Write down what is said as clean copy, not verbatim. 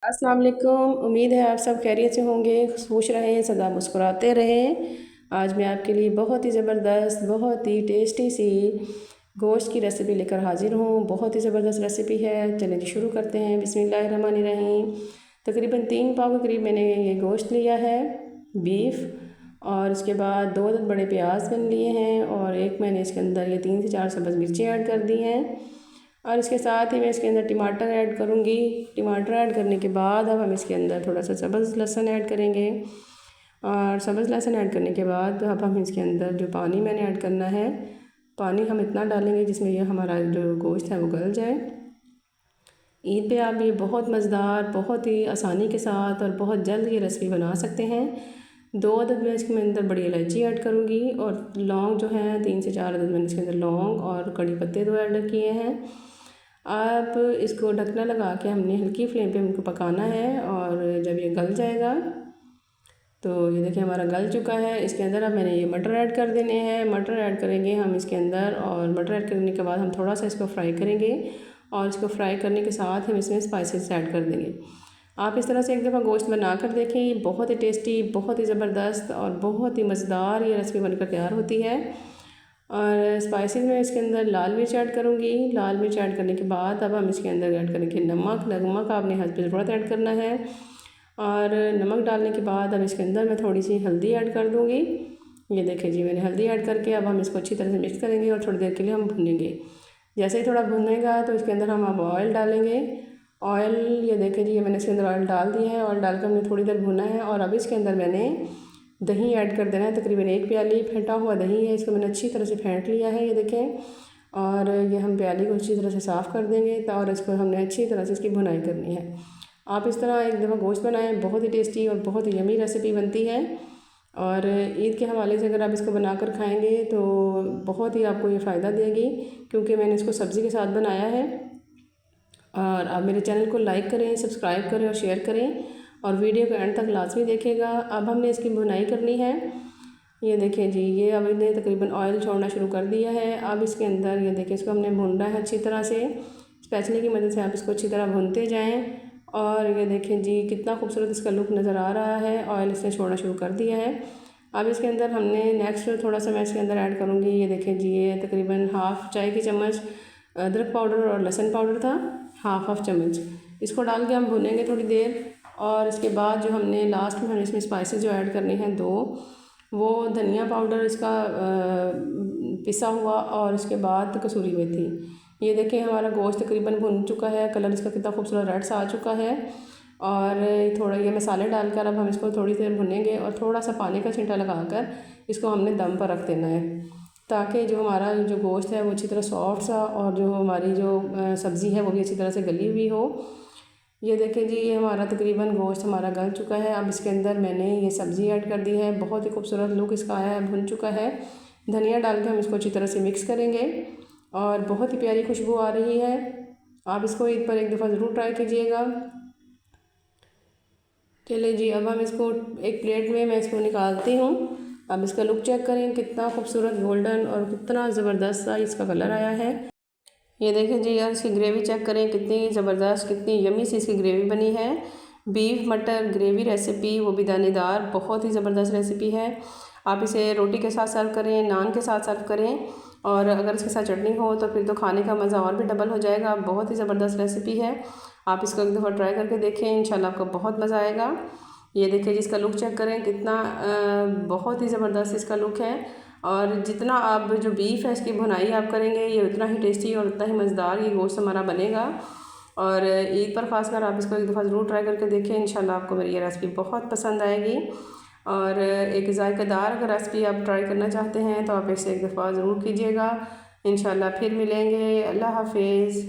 अस्सलाम वालेकुम। उम्मीद है आप सब खैरियत से होंगे, खुश रहें, सदा मुस्कुराते रहें। आज मैं आपके लिए बहुत ही ज़बरदस्त, बहुत ही टेस्टी सी गोश्त की रेसिपी लेकर हाज़िर हूँ। बहुत ही ज़बरदस्त रेसिपी है। चलिए जी शुरू करते हैं। बिस्मिल्लाहिर्रहमानिर्रहीम। तकरीबन 3 पाव के करीब मैंने ये गोश्त लिया है बीफ, और उसके बाद 2 अदद बड़े प्याज मैंने लिए हैं, और एक मैंने इसके अंदर ये 3 से 4 सब्ज़ मिर्ची ऐड कर दी हैं, और इसके साथ ही मैं इसके अंदर टमाटर ऐड करूँगी। टमाटर ऐड करने के बाद अब हम इसके अंदर थोड़ा सा सब्ज़ लहसुन ऐड करेंगे, और सब्ज़ लहसुन ऐड करने के बाद अब हम इसके अंदर जो पानी मैंने ऐड करना है, पानी हम इतना डालेंगे जिसमें ये हमारा जो गोश्त है वो गल जाए। ईद पे आप ये बहुत मज़ेदार, बहुत ही आसानी के साथ और बहुत जल्द ये रेसिपी बना सकते हैं। 2 अदद मैं इसके अंदर बड़ी इलायची ऐड करूँगी, और लौंग जो है 3 से 4 अदद मैंने इसके अंदर लौंग और कड़ी पत्ते 2 ऐड किए हैं। अब इसको ढकना लगा के हमने हल्की फ्लेम पे इनको पकाना है, और जब ये गल जाएगा तो ये देखिए हमारा गल चुका है। इसके अंदर अब मैंने ये मटर ऐड कर देने हैं। मटर ऐड करेंगे हम इसके अंदर, और मटर ऐड करने के बाद हम थोड़ा सा इसको फ्राई करेंगे, और इसको फ्राई करने के साथ हम इसमें स्पाइसेस ऐड कर देंगे। आप इस तरह से एक दफ़ा गोश्त बना कर देखें, ये बहुत ही टेस्टी, बहुत ही ज़बरदस्त और बहुत ही मज़ेदार ये रेसिपी बनकर तैयार होती है। और स्पाइसेस में इसके अंदर लाल मिर्च ऐड करूँगी। लाल मिर्च ऐड करने के बाद अब हम इसके अंदर ऐड करेंगे नमक। नमक आपने हस्ब ज़रूरत ऐड करना है, और नमक डालने के बाद अब इसके अंदर मैं थोड़ी सी हल्दी ऐड कर दूँगी। ये देखिए जी, मैंने हल्दी ऐड करके अब हम इसको अच्छी तरह से मिक्स करेंगे, और थोड़ी देर के लिए हम भूनेंगे। जैसे ही थोड़ा भुनेगा तो इसके अंदर हम अब ऑयल डालेंगे। ऑयल, ये देखिए जी, ये मैंने इसके अंदर ऑयल डाल दिया है। ऑयल डालकर हमने थोड़ी देर भुना है, और अब इसके अंदर मैंने दही ऐड कर देना है। तकरीबन 1 प्याली फेंटा हुआ दही है, इसको मैंने अच्छी तरह से फेंट लिया है, ये देखें। और ये हम प्याली को अच्छी तरह से साफ़ कर देंगे, तो और इसको हमने अच्छी तरह से इसकी भुनाई करनी है। आप इस तरह एक दफ़ा गोश्त बनाएं, बहुत ही टेस्टी और बहुत ही यमी रेसिपी बनती है। और ईद के हवाले से अगर आप इसको बनाकर खाएंगे तो बहुत ही आपको ये फ़ायदा देगी, क्योंकि मैंने इसको सब्ज़ी के साथ बनाया है। और आप मेरे चैनल को लाइक करें, सब्सक्राइब करें और शेयर करें, और वीडियो को एंड तक लाजमी देखेगा। अब हमने इसकी भुनाई करनी है। ये देखें जी, ये अब इन्हें तकरीबन ऑयल छोड़ना शुरू कर दिया है। अब इसके अंदर ये देखें, इसको हमने भूनना है अच्छी तरह से। स्पैचुला की मदद से आप इसको अच्छी तरह भूनते जाएं, और ये देखें जी, कितना खूबसूरत इसका लुक नज़र आ रहा है। ऑयल इसने छोड़ना शुरू कर दिया है। अब इसके अंदर हमने नेक्स्ट थोड़ा सा मैं इसके अंदर ऐड करूँगी। ये देखें जी, ये तकरीबन हाफ़ चाय की चम्मच अदरक पाउडर और लहसुन पाउडर था, हाफ़ चम्मच। इसको डाल के हम भुनेंगे थोड़ी देर, और इसके बाद जो हमने लास्ट में हमने इसमें स्पाइसेस जो ऐड करने हैं 2, वो धनिया पाउडर इसका पिसा हुआ, और इसके बाद कसूरी मेथी। ये देखें हमारा गोश्त तकरीबन भुन चुका है, कलर इसका कितना खूबसूरत रेड सा आ चुका है। और थोड़ा ये मसाले डालकर अब हम इसको थोड़ी देर भुनेंगे, और थोड़ा सा पानी का छींटा लगाकर इसको हमने दम पर रख देना है, ताकि जो हमारा जो गोश्त है वो अच्छी तरह सॉफ्ट सा, और जो हमारी जो सब्ज़ी है वो भी अच्छी तरह से गली हुई हो। ये देखें जी, ये हमारा तकरीबन गोश्त हमारा गल चुका है। अब इसके अंदर मैंने ये सब्ज़ी ऐड कर दी है। बहुत ही खूबसूरत लुक इसका आया है, भुन चुका है। धनिया डाल के हम इसको अच्छी तरह से मिक्स करेंगे, और बहुत ही प्यारी खुशबू आ रही है। आप इसको ईद पर एक दफ़ा ज़रूर ट्राई कीजिएगा। चलिए जी, अब हम इसको एक प्लेट में मैं इसको निकालती हूँ। अब इसका लुक चेक करें, कितना खूबसूरत गोल्डन और कितना ज़बरदस्त सा इसका कलर आया है। ये देखें जी, यार इसकी ग्रेवी चेक करें, कितनी ज़बरदस्त, कितनी यमी सी इसकी ग्रेवी बनी है। बीफ मटर ग्रेवी रेसिपी, वो भी दानेदार, बहुत ही ज़बरदस्त रेसिपी है। आप इसे रोटी के साथ सर्व करें, नान के साथ सर्व करें, और अगर इसके साथ चटनी हो तो फिर तो खाने का मज़ा और भी डबल हो जाएगा। बहुत ही ज़बरदस्त रेसिपी है। आप इसको एक दफ़ा ट्राई करके देखें, इंशाल्लाह आपको बहुत मज़ा आएगा। ये देखिए जी, इसका लुक चेक करें, कितना बहुत ही ज़बरदस्त इसका लुक है। और जितना आप जो बीफ है इसकी भुनाई आप करेंगे, ये उतना ही टेस्टी और उतना ही मज़ेदार ये गोश्त हमारा बनेगा। और ईद पर ख़ासकर आप इसको एक दफ़ा ज़रूर ट्राई करके देखें, इंशाल्लाह आपको मेरी ये रेसिपी बहुत पसंद आएगी। और एक ज़ायकेदार अगर रेसिपी आप ट्राई करना चाहते हैं तो आप इसे एक दफ़ा ज़रूर कीजिएगा। इंशाल्लाह फिर मिलेंगे। अल्लाह हाफिज़।